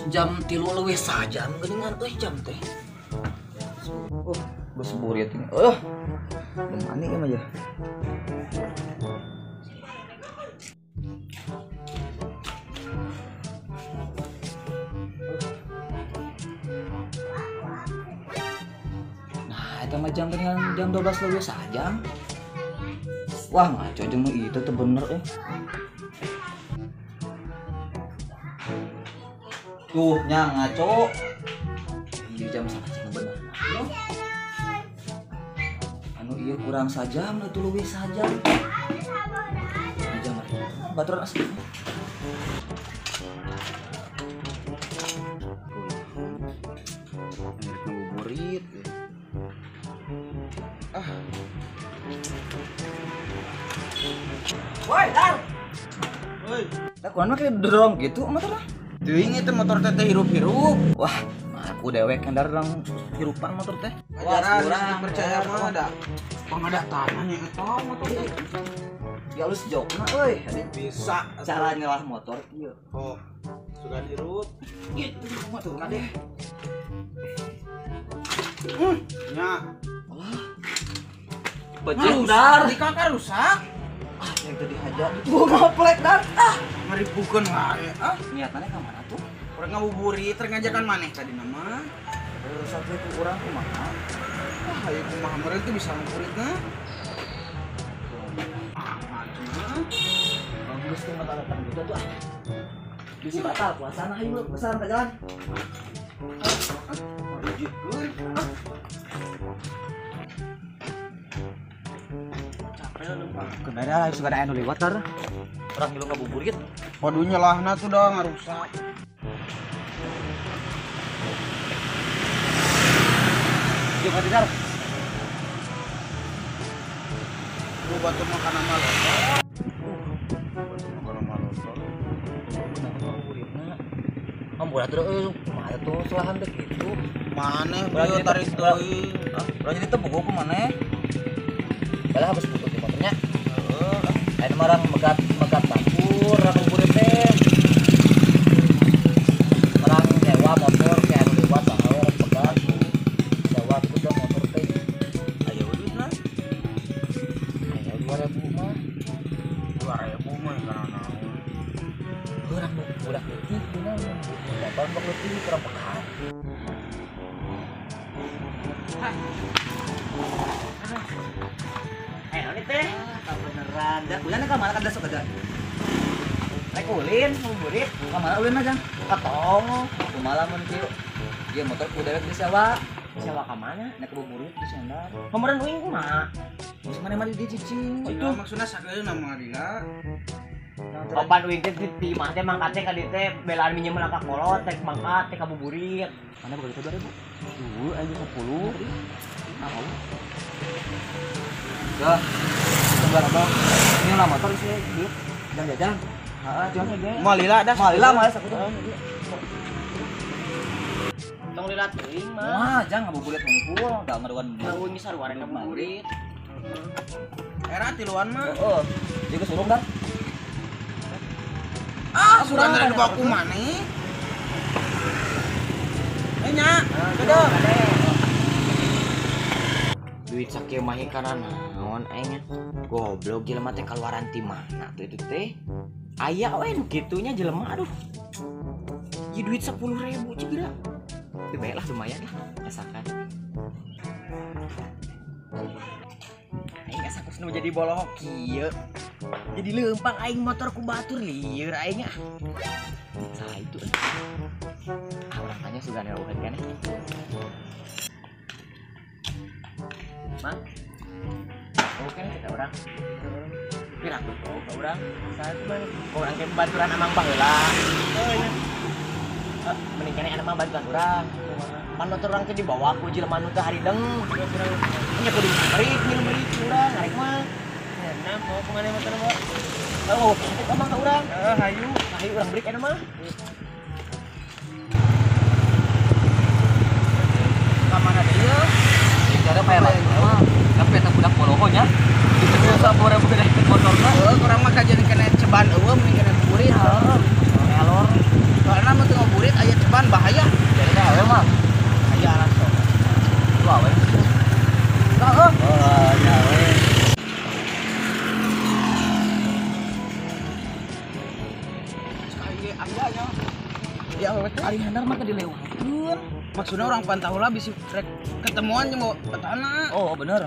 jam 3 leuwih sajam geuningan euy jam teh. Geus burit ini. Demani ieu mah ya. Nah, eta mah jam dengan jam 12 leuwih sajam. Wah, ngaco jeung nu itu teh bener euy. Tuh, nya ngaco. Ieu jam sajam bener. Anu ieu kurang sajam, nu leuwih sajam. Jam baturan asli. Ngabuburit. Woi, Dar. Woi. Da kunaon mah dorong gitu motor. Teuing itu motor teh hirup-hirup. Wah, aku dewek kan darang hirupan motor teh. Ajaran kurang percaya mah ada pengadatannya eta motor teh. Ya lu sejokna euy, Bisa cara nyelah motor ieu. Oh, sudah hirup. Gitu mah tuh kadeh. Nya. Becek Dar. Di kakak rusak. Yang tadi hajar itu ngaplek Dar. Ngaripukeun wae. Niatannya ka mana tuh? Urang ngabuburit rek ngajakan maneh tadi nama. Satu itu urang kumaha? Ayo kumaha meureun teh bisa ngabuburitna. Bagus tuh mata depan gitu tuh. Bisi batal puasana ayo pesan ka jalan. Kenapa suka ada anu lewat Dar? Orang ngilu ngabuburit. Waduh nyelahna tuh dah ngarusak. Yuk mati Dar. Lu batu makanan malam. Makanan malam. Murah tuh kumaha tuh selahan deh gitu. Maneh beuh tarik teuing. Urang jadi teu buku ku maneh. Balah habis buku di motornya. Ayeuna mah urang megat dapur, urang ngabuburit teh. Urang nyewa motor ke anu lewat saha urang pegat. Sewa itu udah motor teh. Aya duitna. Aya 2000 mah. 2000 mah kana naon. Urang udah leutik dina. Dapat bak leutik urang pegat. Teh, beneran. Da ulin ka mana kada sok ada. Rek ulin, ngabuburit. Ka mana ulin aja? Ka tong. Kumaha mun kieu. Ieu motor ku dewek disewa. Sewa ka mana? Nek ngabuburit di Sandar. Kemarin uing kumaha? Geus mana mah di cicing. Itu maksudna sakeuna mah dina. Opan uing teh di mah teh mangkat teh ka dieu teh belaan minjem ka kolot teh mangkat teh ngabuburit. Mana begitu 2000? Duh, aja 10. Tahu. Dah. Tunggal apa? Ini lah motor sih, duit. Jajan. Heeh, jualnya ge. Malila dah. Malila aku tuh. Tong lilat teuing mah. Wah, jangan ngabuburit hungkul, da ngaduan. Nah, uing saruareun ngabuburit. Era tiluan mah. Heeh. Juga suruh Dar. Suran dari baku maneh. Nya, Aduh, duit sakieu mah kana naon aing goblok jelema teh kaluaran ti mana tuh itu teh aya we nu kitunya jelema aduh ieu duit 10.000 cigira teu bae lah lumayan lah rasakan aing asa kusnu jadi bolok kieu jadi leumpang aing motor ku batur lieur aing saha itu urang tanya sugan eueuh kan Mang, oke nih kita orang. Pirang tuh ke orang. Saat mana? Orang kayak bantuan amang baheula. Mending kene anak mah bantuan orang. Pan motor orang teh dibawa ku jelema nu teh harideng. Nya kudu beri urang arek mah. Nah, mau ke mana motor mah? Oh, itu amang ka urang. Hayu urang beri kana mah. Ka mana dia? Cara bayar lagi mah. Tapi eta budak polohonya. Itu 10.000 gede motorna. Urang mah kajian kena ceban eueuh mending kena buburit. Elor. Soalna mah teu ngabuburit aya ceban maksudnya orang Pantaula bisa ketemuan jeung petana. Oh bener.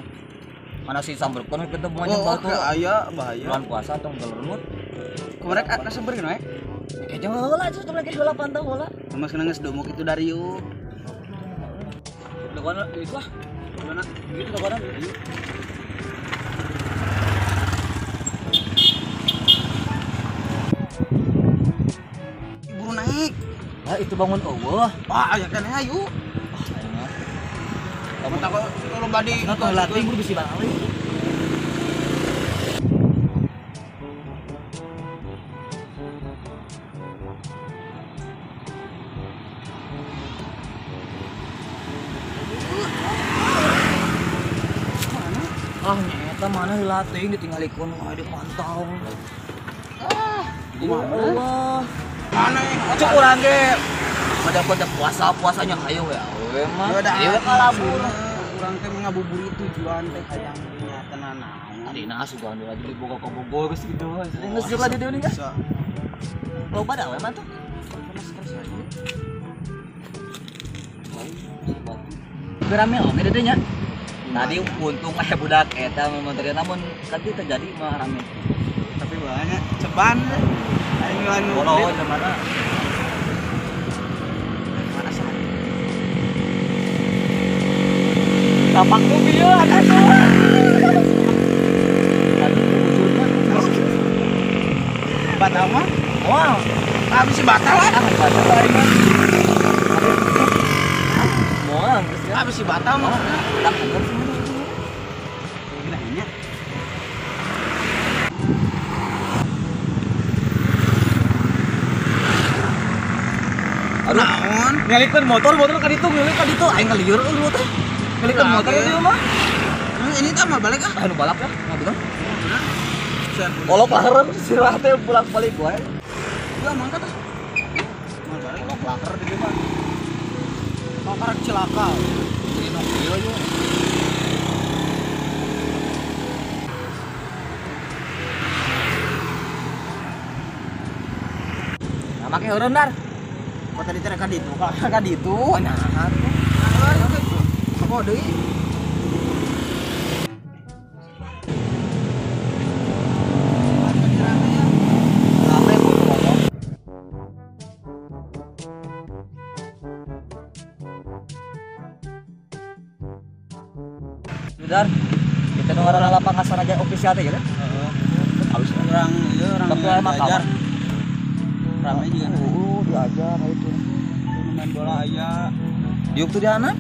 Mana si samberkeun ketemu aja Oh, batu. bahaya, bahaya. Bulan puasa tong gelermut. Kemarin asa beureun we. Kayak jeung heula atuh tong lagi heula pantau heula. Mas kena geus domok itu dari yuk. Lawan itu lah. Mana? Gitu lawan. Buru naik. Nah, itu bangun eueuh. Wah, aya kan ayo. Kamu tak kalau badi Nah, tuh latih buru bisi balik. Ah, nyata mana dilatih ditinggalikeun wae dipantau. Ya Allah. aneh. Cuk urang ge pada puasa-puasanya hayu we awe mah. Ieu kalabur. Urang teh ngabuburit tujuan teh hayang nyata naon. Adina sugan lagi diboga ka Bogor geus kitu. Geus jeung lagi deui kan. Loba da we mah tuh. Gerame oke deh nya. Tadi untung aya budak eta menteri namun kan itu terjadi mah rame. Tapi banyak ceban deh. Aing lawan Bolo di mana? mana sih? Tapak tuh bieu ada tuh. Tadi wujudna Batal mah? wah, Habis si batal lah. batal aing mah. Moal geus ya. Habis si batal mah. Udah bener sih. Gilanya. Naon? Ngalikeun motor ka ditu, ngelik ka ditu. Aing ngalieur eueuh teh. Ngalikeun motor itu mah. Ini tah mah balik ah. Anu balap ya, ngabilang. Siap. Olok laher sirah teh bolak-balik wae. Gua mangkat ah. Mal balik. Olok laher di dieu mah. Makarak celaka. Dino ieu ieu. Nah, make heureun dar. Kok tadi teh ka ditu? Ka ditu. Nah, Apa deui? rame butuh ngomong. Dar, kita nu ngaranna lapangan Sanajan official teh ya kan? Halus Orang ieu orang Tapi emang belajar. kawan. Rame juga. Diajar itu. Main bola aya. Diuk tuh di anak.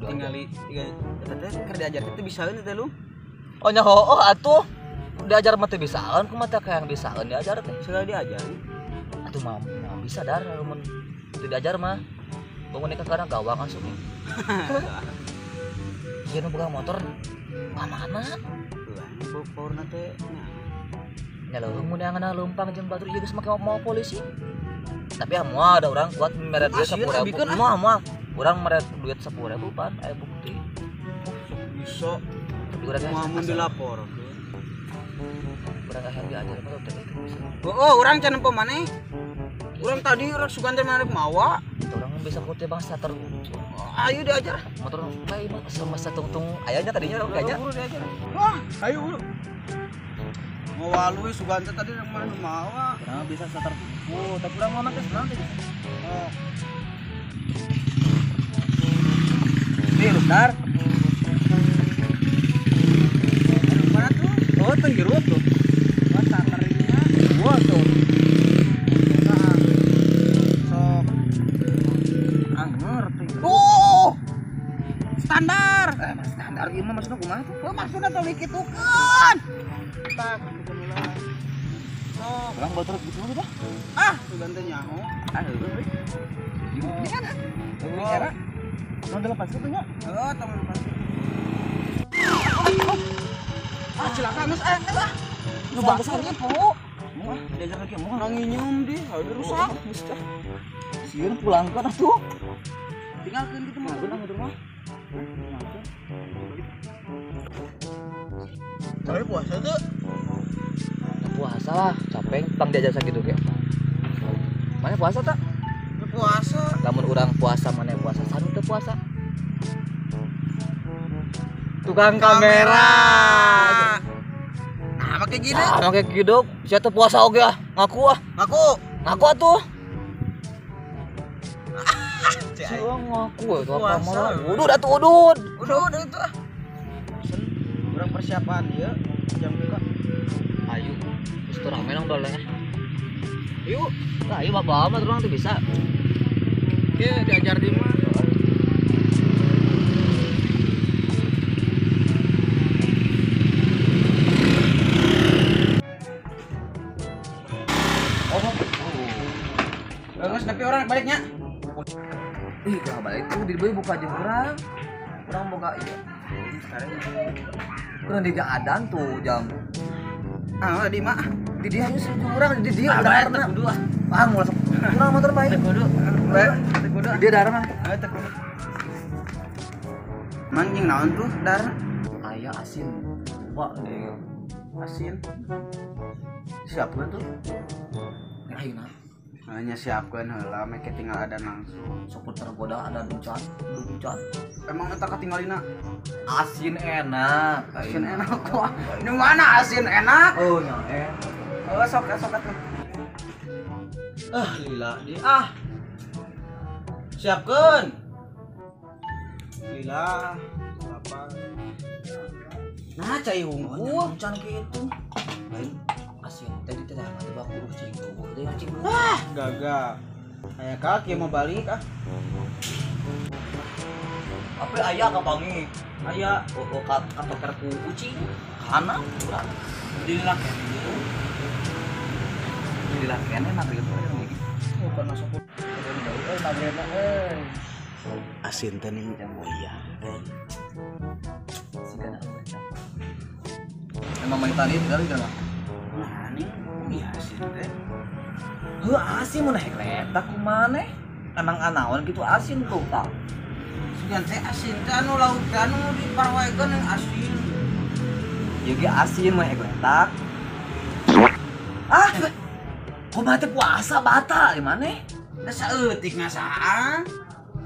Tinggali teh keur diajar teh bisaeun teh lu. Oh nyaho, oh atuh. Diajar mah teu bisaeun, kumaha teh kayak bisaeun diajar teh. Segala diajar. Atuh mah bisa dar mun teu diajar mah. Bangun nikah kadang gawang asup. Ieu nu boga motor. Mana? Bau paurna teh. Nya leuweung mun angana leumpang jeung batur ieu geus make mau polisi. Tapi moal ada orang kuat meret duit 10.000. Moal. Urang meret duit 10.000 pan aya bukti. Bisa. Tapi urang Mau dilapor. urang hayang diajar mah teh itu bisa. Oh, orang can nempo maneh. Urang tadi urang sugan teh maneh mawa. Urang bisa putih bang starter. Ayo diajar. Motor bae mah sama satung-tung ayahnya tadinya urang diajar. Diajar. Wah, ayo ulu. Mau walu sugan teh tadi urang maneh mawa. Urang bisa starter. Oh, tapi urang mah make senang teh. Oh. Nih, Rustar. Mana tuh? Oh, teu hirup tuh. Wah, starternya. Wah, tuh. Nah. Sok. Ngerti. Oh. Standar. Mas standar ieu mah maksudna kumaha tuh? Oh, maksudnya tuh dikitukeun. Tak, bismillah. Sok. Urang batur gitu dah. Ah, sugan teh nyaho. Ah, heueuh. Ini kan. Oh. Era. Mau dilepas itu nya. Oh, teman pasti. Ah, celaka geus lah. Nu bagus kan po. Mau diajar lagi mau. Orang nyium di, ada rusak. Sieun pulang kan atuh. Tinggalkeun gitu mah. Bener motor mah. Tapi puasa tuh. Puasa puasa lah, capek bang diajar sakitu ge. Mana puasa tak? Puasa. Lamun urang puasa mana puasa, sanu teu puasa. Tukang kamera. Nah, pakai gini. Sama kayak hidup, sia teu puasa oge ah, ngaku ah. Ngaku atuh. Sia ngaku itu apa marah. Udud atuh udud. Udah itu ah. Kurang persiapan ya jam buka. Ayo, geus teu rame nang dolenya. Yuk, lah ayo bawa mah urang teh bisa. Oke, diajar di mana? Bagus, tapi orang baliknya. Ih, gak balik tuh di boy buka jeung urang. Urang boga ieu. Sekarang Urang di adan tuh jam. ah di mah. Di dia geus jeung urang di dia bayar udah kudu ah. Ah, mulai urang motor bae. Kudu. Kudu. Di dia darah mah. Ayo teh kudu. Manjing naon tuh dar? Aya asin. Wah, Asin. siapkeun tuh. Ayeuna Hanya siapkan heula make tinggal ada langsung. sok tergoda ada ducan. Emang eta katinggalina? Asin enak. Asin enak kok. Di mana asin enak? Oh, nya Oh, sok atuh. Lila di siapkeun. Lila apa? Nah, cai hungku. Ducan kitu. Lain asin tadi teh ada baku urus cing tuh. Teh cing. Gagal. Kayak kaki mau balik ah. Apa aya ka pangi? Aya Oh, katoker ku ucing. Kana urang. Di laken gitu. Di laken maghrib we. bukan masuk. Maghrib Asin teh nih jam iya. Sigana. Emang main tadi tinggal di dalam. Nah, ini iya asin teh. Heuh asin mun naik kereta kumaha? Emang anaon gitu asin tuh tah. Sugan teh asin teh anu lauk teh anu diparwaekeun yang asin. Ieu ge asin mah kereta. Ah, kumaha teh puasa batal di maneh? Da saeutik ngasaan.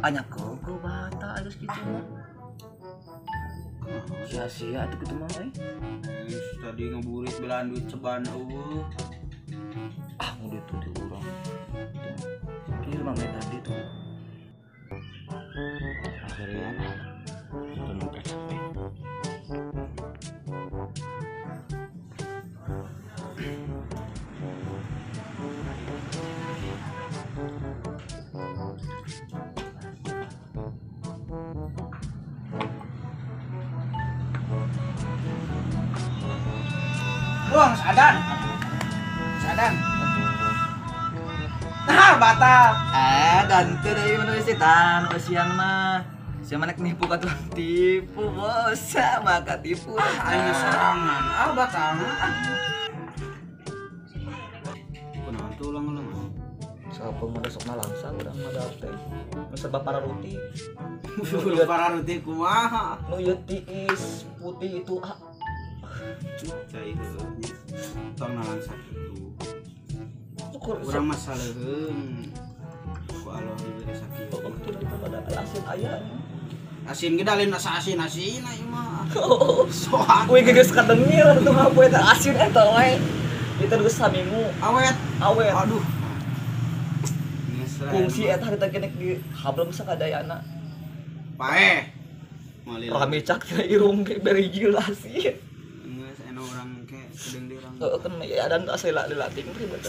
Anya keukeul batal geus kitu mah. Sia-sia atuh kitu mah euy. Tadi ngeburit belaan duit ceban eueuh. Ah, mau itu di urang. Kieu mah main tadi tuh. Akhirnya penuh capek. Buang sadan. Nah, batal. Dan teu deui menulis tan usian mah. Sia manek nipu ka tukang tipu, bos. Maka tipu. Aing serangan. Batal. Kunaon tuh ulang-ulang. Sapa mah sokna langsung urang ngada teh. Nu serba pararuti. Para rutin kumaha. Nu ieu tiis putih itu Cai heuh. Tong nalan sakitu. syukur Urang masaleheun. Ku Allah diberi sakitu. daripada asin aya. Asin ge dalin asa asin-asin ieu mah. Soal kuy geus kadengir tuh ngapoe teh asin eta we. Kita geus saminggu Awet. Aduh, Geus fungsi eta kita kene di hablum sakadayana. pae. Malil. Rame cak teh irung ge beri asin. Geus eno urang ke sedeng di urang. Heeh kan ya dan asela dilatih ribet.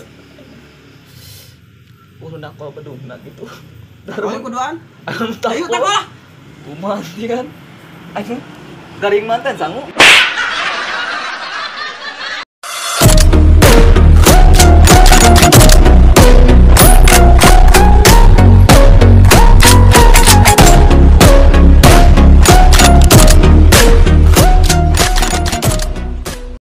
Urang kol bedungna gitu. Ayo kuduan. Ayo Ayo teh Kumaha kan? Ayo garing manten sangu.